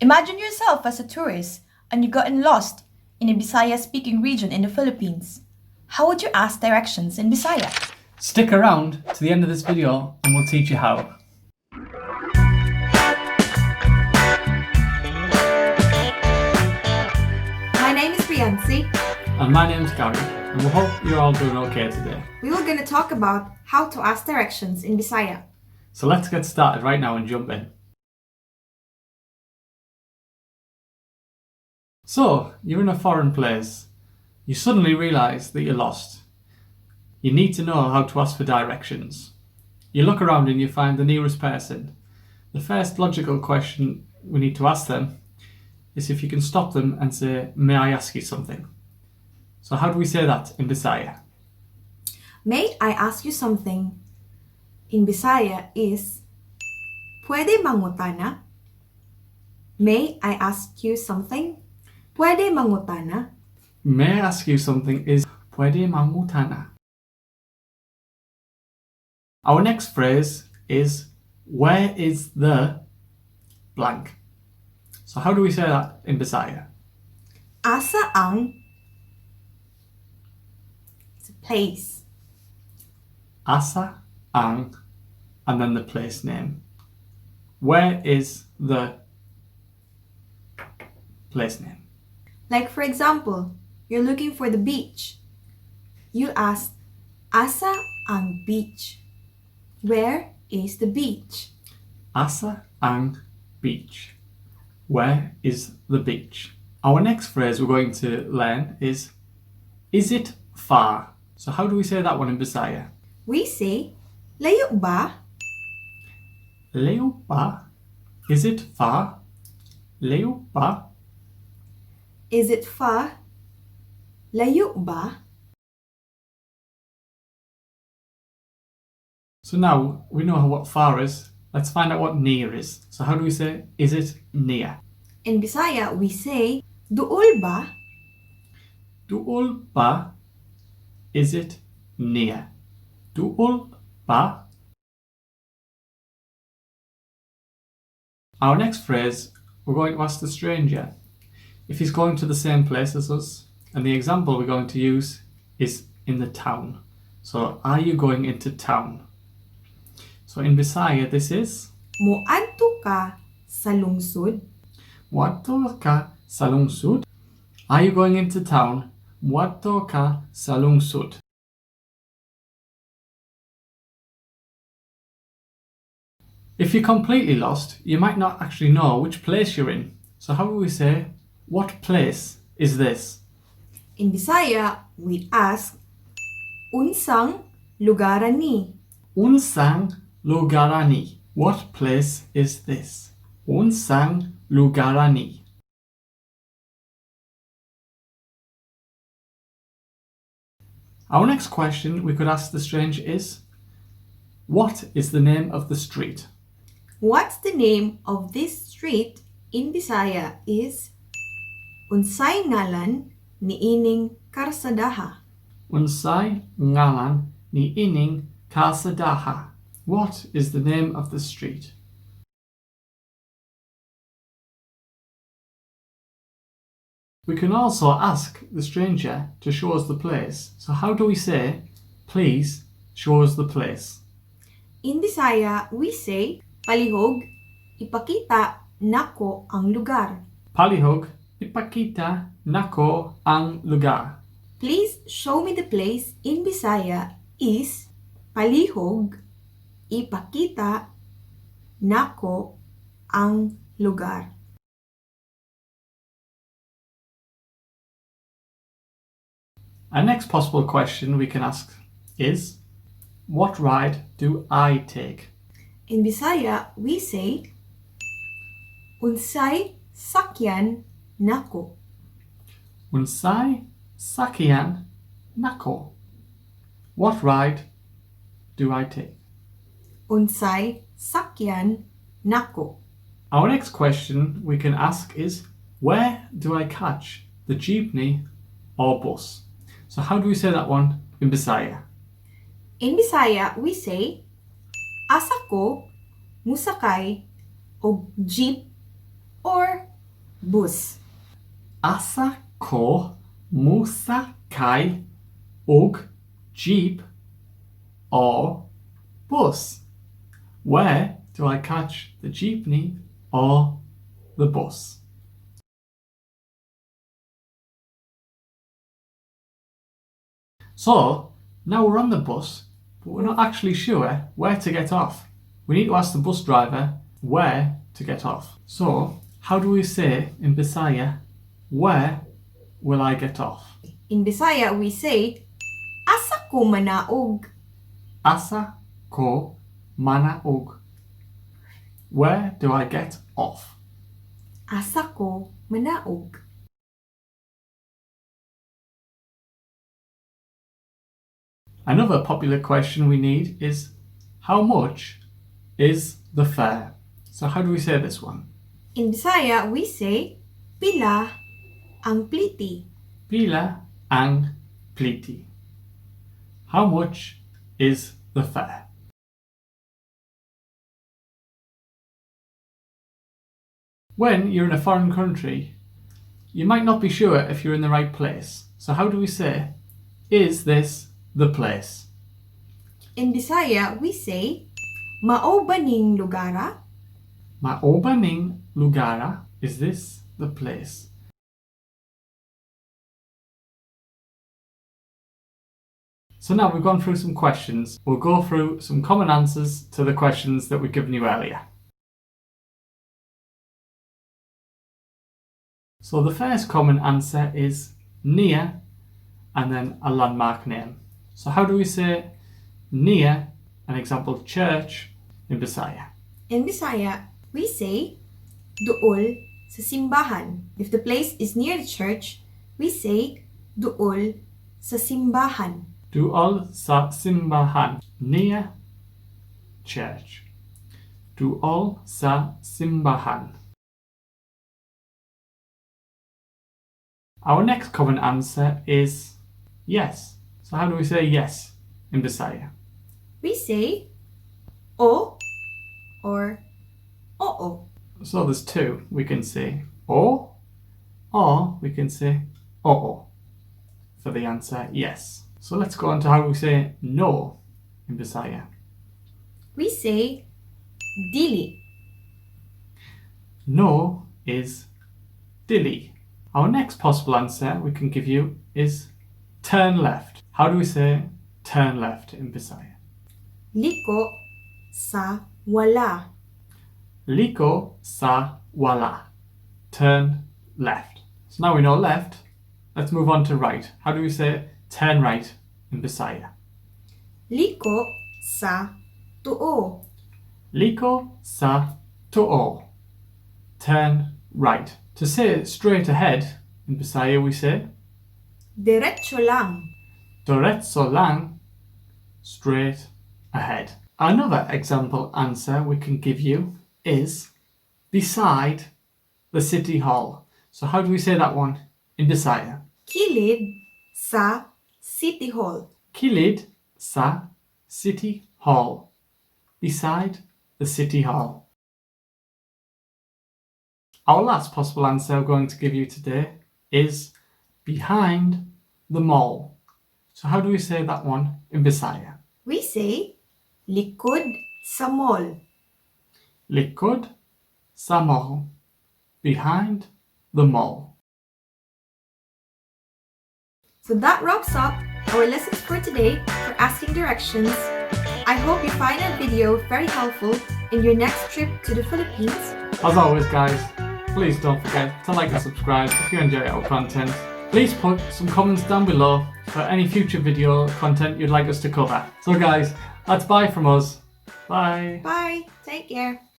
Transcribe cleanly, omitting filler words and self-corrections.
Imagine yourself as a tourist and you've gotten lost in a Bisaya-speaking region in the Philippines. How would you ask directions in Bisaya? Stick around to the end of this video and we'll teach you how. My name is Unsay. And my name's Gary, and we hope you're all doing okay today. We were going to talk about how to ask directions in Bisaya. So let's get started right now and jump in. So, you're in a foreign place. You suddenly realise that you're lost. You need to know how to ask for directions. You look around and you find the nearest person. The first logical question we need to ask them is if you can stop them and say, "May I ask you something?" So how do we say that in Bisaya? May I ask you something? In Bisaya is, Pwede mangutana? May I ask you something? Pwede mangutana? May I ask you something is Pwede mangutana. Our next phrase is where is the blank? So how do we say that in Bisaya? Asa ang? It's a place. Asa ang and then the place name. Where is the place name? Like for example, you're looking for the beach. You ask, Asa ang beach? Where is the beach? Asa ang beach. Where is the beach? Our next phrase we're going to learn is it far? So how do we say that one in Bisaya? We say, Layo ba? Layo ba? Is it far? Layo ba? Is it far? Layo ba? So now we know what far is. Let's find out what near is. So how do we say, is it near? In Bisaya, we say, Duol ba? Duol ba? Is it near? Duol ba? Our next phrase, we're going to ask the stranger if he's going to the same place as us. And the example we're going to use is in the town. So, are you going into town? So in Bisaya, this is Moadto ka sa lungsod? Moadto ka sa lungsod? Are you going into town? Moadto ka sa lungsod? If you're completely lost, you might not actually know which place you're in. So how do we say, what place is this? In Bisaya, we ask, Unsang lugara ni? Unsang lugara ni. What place is this? Unsang lugara ni. Our next question we could ask the stranger is, what is the name of the street? What's the name of this street in Bisaya is Unsay ngalan niining karsadaha? Unsay ngalan niining karsadaha. What is the name of the street? We can also ask the stranger to show us the place. So how do we say, please show us the place? In Bisaya, we say, Palihog, ipakita, nako ang lugar. Palihog, ipakita, nako ang lugar. Please show me the place in Bisaya is Palihog, ipakita, nako ang lugar. Our next possible question we can ask is, what ride do I take? In Bisaya, we say, Unsay sakyan nako. Unsay sakyan nako. What ride do I take? Unsay sakyan nako. Our next question we can ask is, where do I catch the jeepney or bus? So how do we say that one in Bisaya? In Bisaya, we say, asa ko musakay og jeep or bus. Asa ko musakay og jeep or bus? Where do I catch the jeepney or the bus? So, now we're on the bus, but we're not actually sure where to get off. We need to ask the bus driver where to get off. So, how do we say in Bisaya, where will I get off? In Bisaya, we say, asa ko manaog. Asa ko manaog. Where do I get off? Asa ko manaog. Another popular question we need is, how much is the fare? So how do we say this one? In Bisaya, we say, Pila ang plete. Pila ang plete. How much is the fare? When you're in a foreign country, you might not be sure if you're in the right place. So how do we say, is this the place? In Bisaya, we say, mao ba ning lugara? Mao ba ning lugara? Is this the place? So now we've gone through some questions. We'll go through some common answers to the questions that we've given you earlier. So the first common answer is near and then a landmark name. So how do we say near, an example, church, in Bisaya? In Bisaya, we say, Duol sa simbahan. If the place is near the church, we say, Duol sa simbahan. Duol sa simbahan. Near church. Duol sa simbahan. Our next common answer is yes. So how do we say yes in Bisaya? We say, O or Oo. So there's two. We can say o, or we can say oo for the answer yes. So let's go on to how we say no in Bisaya. We say, Dili. No is dili. Our next possible answer we can give you is turn left. How do we say turn left in Bisaya? Likô sa wala. Likô sa wala. Turn left. So now we know left. Let's move on to right. How do we say turn right in Bisaya? Likô sa tuo. Likô sa tuo. Turn right. To say straight ahead in Bisaya we say Diretso lang. diretso lang, straight ahead. Another example answer we can give you is beside the city hall. So how do we say that one in Bisaya? Kilid sa City Hall. Kilid sa city hall. Beside the city hall. Our last possible answer we're going to give you today is behind the mall. So how do we say that one in Bisaya? We say, likod sa mall. Likod sa mall. Behind the mall. So that wraps up our lessons for today for asking directions. I hope you find that video very helpful in your next trip to the Philippines. As always guys, please don't forget to like and subscribe if you enjoy our content. Please put some comments down below for any future video content you'd like us to cover. So guys, that's bye from us. Bye. Bye. Take care.